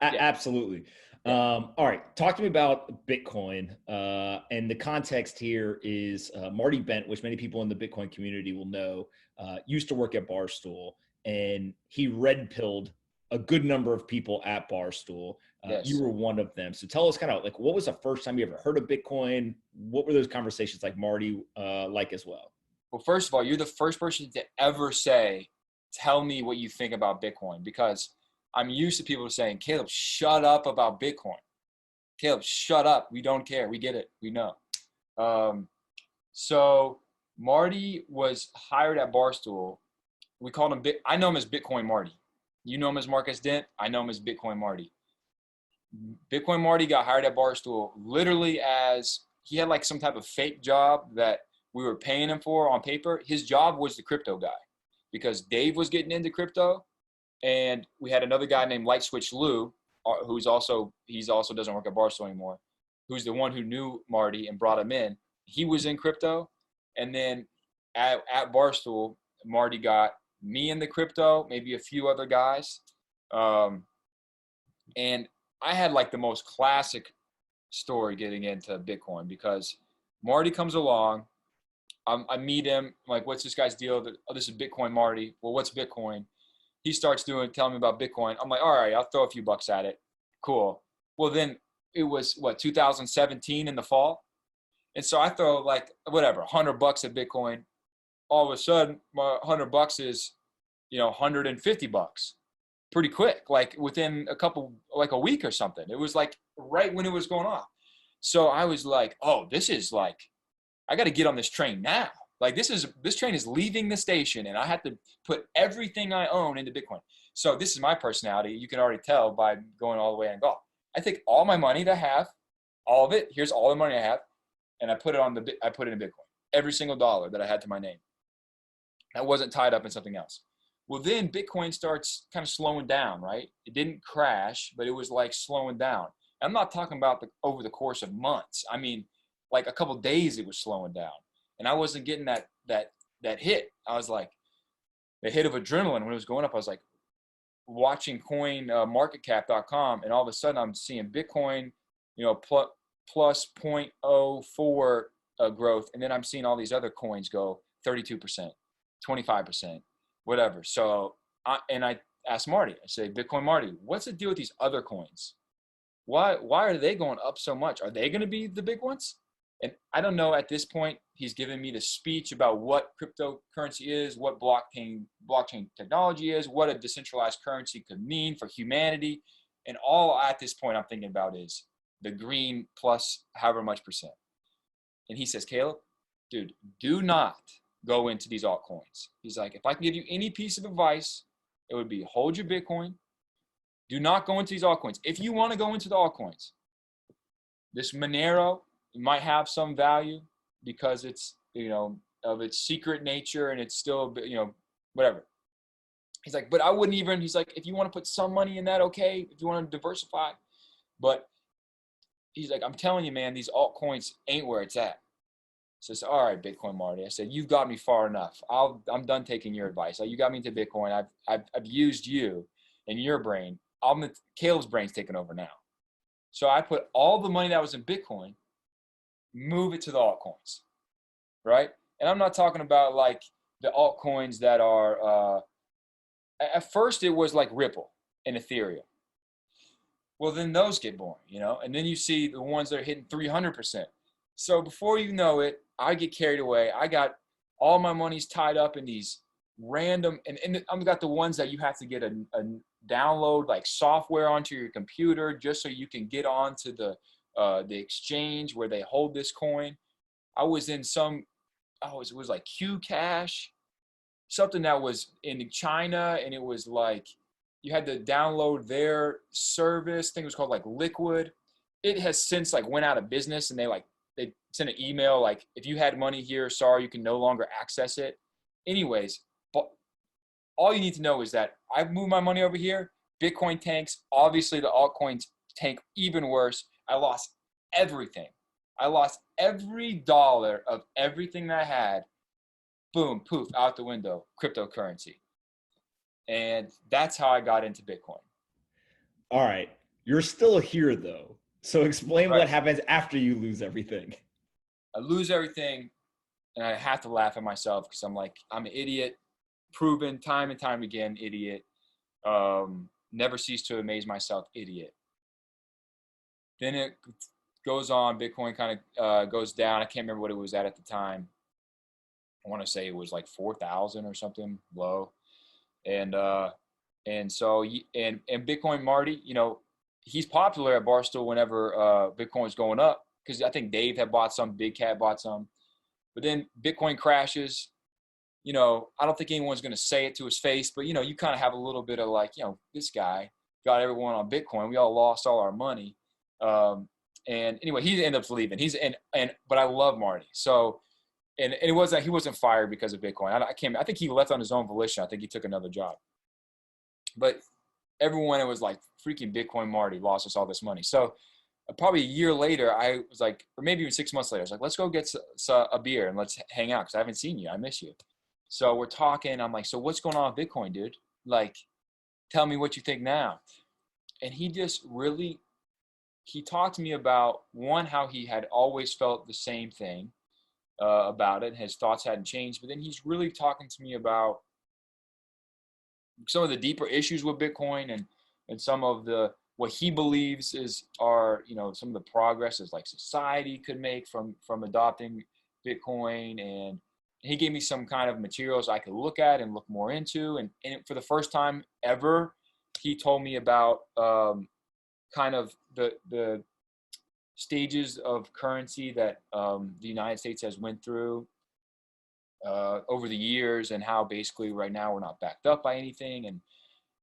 Yeah. Absolutely. Yeah. All right. Talk to me about Bitcoin. And the context here is Marty Bent, which many people in the Bitcoin community will know, used to work at Barstool, and he red pilled a good number of people at Barstool. You Yes. were one of them. So tell us kind of like, what was the first time you ever heard of Bitcoin? What were those conversations like Marty like as well? Well, first of all, you're the first person to ever say, tell me what you think about Bitcoin, because I'm used to people saying, Caleb, shut up about Bitcoin. Caleb, shut up. We don't care. We get it. We know. Um, so Marty was hired at Barstool. We called him, I know him as Bitcoin Marty. You know him as Marcus Dent. I know him as Bitcoin Marty. Bitcoin Marty got hired at Barstool literally as he had like some type of fake job that we were paying him for on paper. His job was the crypto guy because Dave was getting into crypto, and we had another guy named Light Switch Lou, he's also doesn't work at Barstool anymore, who's the one who knew Marty and brought him in. He was in crypto, and then at Barstool, Marty got me in the crypto, maybe a few other guys, um, and I had like the most classic story getting into Bitcoin because Marty comes along. I meet him. I'm like, what's this guy's deal? Oh, this is Bitcoin Marty. Well, what's Bitcoin? He starts telling me about Bitcoin. I'm like, all right, I'll throw a few bucks at it. Cool. Well, then it was 2017 in the fall. And so I throw like, whatever, $100 at Bitcoin. All of a sudden, my $100 is, $150 pretty quick, like within like a week or something. It was like right when it was going off. So I was like, oh, this is like, I got to get on this train now. Like this train is leaving the station, and I have to put everything I own into Bitcoin. So this is my personality. You can already tell by going all the way and go. I take all my money that I have, all of it. Here's all the money I have, and I put it in Bitcoin. Every single dollar that I had to my name. That wasn't tied up in something else. Well, then Bitcoin starts kind of slowing down, right? It didn't crash, but it was like slowing down. I'm not talking about over the course of months. I mean, like a couple of days it was slowing down, and I wasn't getting that hit. I was like, the hit of adrenaline when it was going up. I was like watching coin marketcap.com, and all of a sudden I'm seeing Bitcoin, plus 0.04 growth, and then I'm seeing all these other coins go 32%, 25%, whatever. So I asked Marty. I say, Bitcoin Marty, what's the deal with these other coins? Why are they going up so much? Are they going to be the big ones? And I don't know, at this point, he's giving me the speech about what cryptocurrency is, what blockchain technology is, what a decentralized currency could mean for humanity. And all at this point I'm thinking about is the green plus however much percent. And he says, Caleb, dude, do not go into these altcoins. He's like, if I can give you any piece of advice, it would be hold your Bitcoin. Do not go into these altcoins. If you want to go into the altcoins, this Monero might have some value because it's, of its secret nature, and it's still, whatever. He's like, but I wouldn't even, he's like, if you want to put some money in that, okay, if you want to diversify. But he's like, I'm telling you, man, these altcoins ain't where it's at. So I said, all right, Bitcoin Marty. I said, you've got me far enough. I'm done taking your advice. You got me into Bitcoin. I've used you and your brain. Caleb's brain's taking over now. So I put all the money that was in Bitcoin, move it to the altcoins, right? And I'm not talking about like the altcoins that are, at first it was like Ripple and Ethereum. Well, then those get boring, and then you see the ones that are hitting 300%. So before you know it, I get carried away. I got all my money's tied up in these random, and I've got the ones that you have to get a download like software onto your computer just so you can get onto the exchange where they hold this coin. I was in it was like Q Cash, something that was in China, and it was like you had to download their service. I think it was called like Liquid. It has since like went out of business, and they sent an email like, if you had money here, sorry, you can no longer access it. Anyways, but all you need to know is that I've moved my money over here. Bitcoin tanks. Obviously, the altcoins tank even worse. I lost everything. I lost every dollar of everything that I had. Boom, poof, out the window, cryptocurrency. And that's how I got into Bitcoin. All right. You're still here though. So explain Right. what happens after you lose everything. I lose everything, and I have to laugh at myself because I'm like, I'm an idiot, proven time and time again, idiot. Never cease to amaze myself, idiot. Then it goes on. Bitcoin kind of goes down. I can't remember what it was at the time. I want to say it was like 4,000 or something low. And so and Bitcoin Marty, he's popular at Barstool whenever Bitcoin's going up because I think Dave had bought some, Big Cat bought some. But then Bitcoin crashes. I don't think anyone's going to say it to his face, but you kind of have a little bit of like, this guy got everyone on Bitcoin. We all lost all our money. And anyway, he ended up leaving. But I love Marty. So, and he wasn't fired because of Bitcoin. I think he left on his own volition. I think he took another job. But everyone, it was like freaking Bitcoin Marty lost us all this money. So probably a year later, I was like, or maybe even 6 months later, I was like, let's go get a beer and let's hang out because I haven't seen you. I miss you. So we're talking. I'm like, so what's going on with Bitcoin, dude? Like, tell me what you think now. And he talked to me about, one, how he had always felt the same thing about it. His thoughts hadn't changed. But then he's really talking to me about some of the deeper issues with Bitcoin and some of what he believes are some of the progresses like society could make from adopting Bitcoin. And he gave me some kind of materials I could look at and look more into. And for the first time ever, he told me about kind of the stages of currency that the United States has went through over the years, and how basically right now we're not backed up by anything. And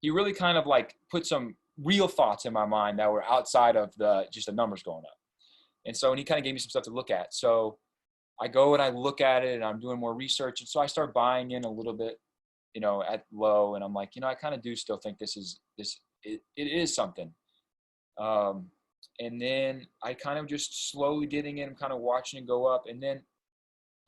he really kind of like put some real thoughts in my mind that were outside of just the numbers going up. And he kind of gave me some stuff to look at. So I go and I look at it and I'm doing more research. And so I start buying in a little bit, at low. And I'm like, I kind of do still think it is something. And then I kind of just slowly getting in, kind of watching it go up. And then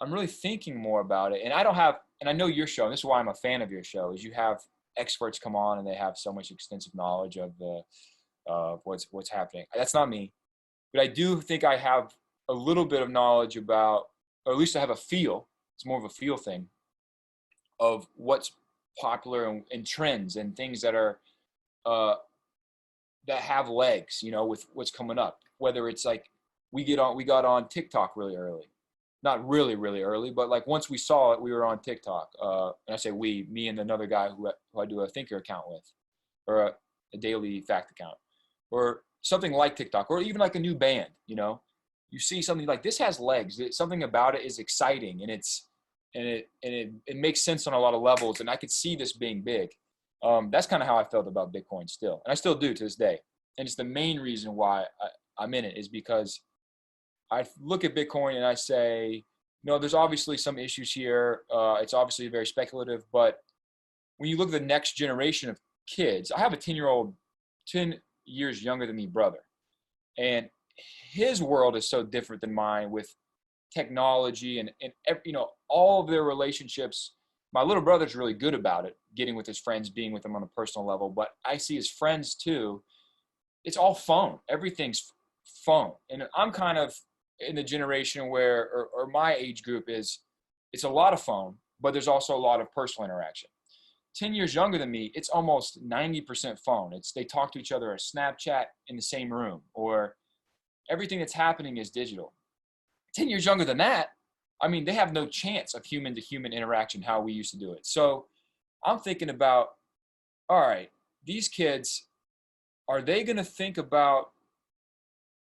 I'm really thinking more about it. And I know your show, and this is why I'm a fan of your show, is you have experts come on and they have so much extensive knowledge of what's happening. That's not me, but I do think I have a little bit of knowledge about, or at least I have a feel. It's more of a feel thing of what's popular and trends and things that are that have legs, with what's coming up. Whether it's like we got on TikTok really early, not really, really early, but like once we saw it, we were on TikTok. And I say me and another guy who I do a thinker account with, or a daily fact account, or something like TikTok, or even like a new band. You see something like this has legs. Something about it is exciting, and it makes sense on a lot of levels. And I could see this being big. That's kind of how I felt about Bitcoin still, and I still do to this day. And it's the main reason why I'm in it, is because I look at Bitcoin and I say, there's obviously some issues here. It's obviously very speculative, but when you look at the next generation of kids, I have a 10 years younger than me brother, and his world is so different than mine with technology and all of their relationships. My little brother's really good about it, getting with his friends, being with them on a personal level, but I see his friends too. It's all phone. Everything's phone. And I'm kind of in the generation where, or my age group it's a lot of phone, but there's also a lot of personal interaction. 10 years younger than me, it's almost 90% phone. They talk to each other on Snapchat in the same room, or everything that's happening is digital. 10 years younger than that, I mean, they have no chance of human to human interaction how we used to do it. So I'm thinking about, all right, these kids, are they going to think about,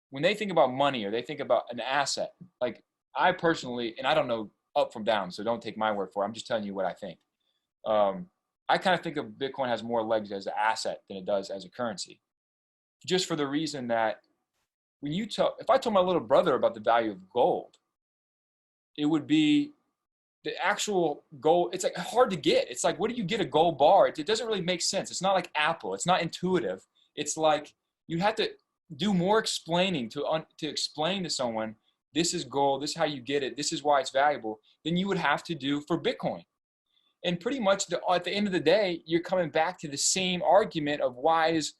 when they think about money, or they think about an asset? Like I personally, and I don't know up from down, so don't take my word for it. I'm just telling you what I think. I kind of think of Bitcoin has more legs as an asset than it does as a currency, just for the reason that if I told my little brother about the value of gold, it would be the actual gold. It's like hard to get. It's like, what do you get a gold bar? It doesn't really make sense. It's not like Apple. It's not intuitive. It's like you have to do more explaining to explain to someone, this is gold, this is how you get it, this is why it's valuable, than you would have to do for Bitcoin. And pretty much at the end of the day, you're coming back to the same argument of why is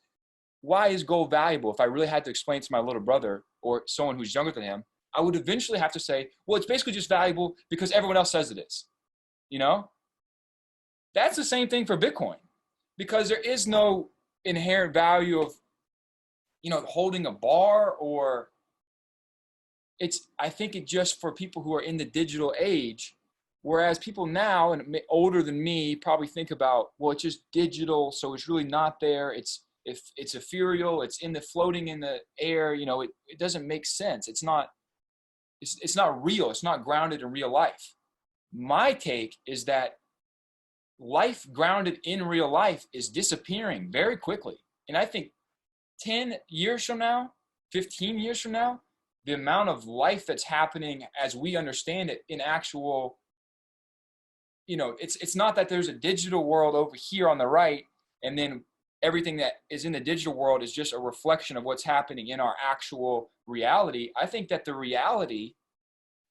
why is gold valuable? If I really had to explain to my little brother or someone who's younger than him, I would eventually have to say, well, it's basically just valuable because everyone else says it is. You know, that's the same thing for Bitcoin, because there is no inherent value of, you know, holding a bar, or I think it just for people who are in the digital age, whereas people now and older than me probably think about, well, it's just digital, so it's really not there. If it's ethereal, it's floating in the air, you know, it doesn't make sense. It's not real. It's not grounded in real life. My take is that life grounded in real life is disappearing very quickly. And I think 10 years from now, 15 years from now, the amount of life that's happening as we understand it in actual, you know, it's not that there's a digital world over here on the right, and then everything that is in the digital world is just a reflection of what's happening in our actual reality. I think that the reality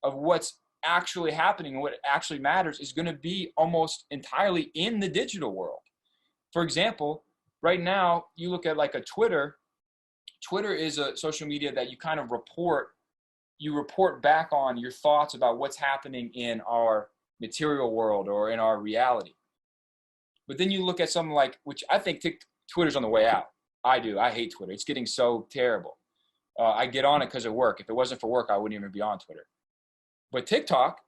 of what's actually happening and what actually matters is going to be almost entirely in the digital world. For example, right now, you look at like a Twitter. Twitter is a social media that you kind of report back on your thoughts about what's happening in our material world or in our reality. But then you look at something like, which I think Twitter's on the way out. I do. I hate Twitter. It's getting so terrible. I get on it because of work. If it wasn't for work, I wouldn't even be on Twitter. But TikTok,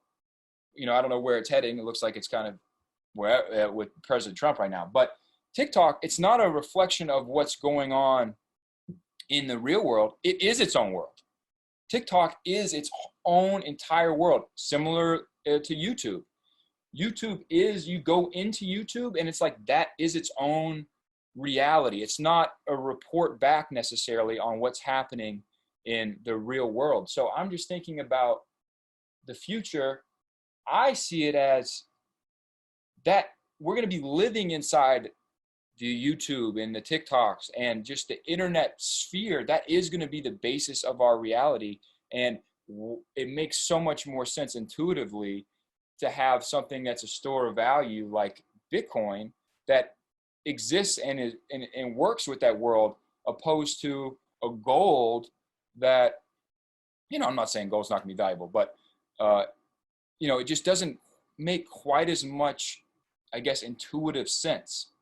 you know, I don't know where it's heading. It looks like it's kind of where with President Trump right now. But TikTok, it's not a reflection of what's going on in the real world. It is its own world. TikTok is its own entire world, similar to YouTube. YouTube is, you go into YouTube and it's like that is its own reality. It's not a report back necessarily on what's happening in the real world. So I'm just thinking about the future. I see it as that we're going to be living inside the YouTube and the TikToks and just the internet sphere. That is going to be the basis of our reality. And it makes so much more sense intuitively to have something that's a store of value like Bitcoin that exists and works with that world, opposed to a gold that, you know, I'm not saying gold's not going to be valuable, but you know, it just doesn't make quite as much, I guess, intuitive sense.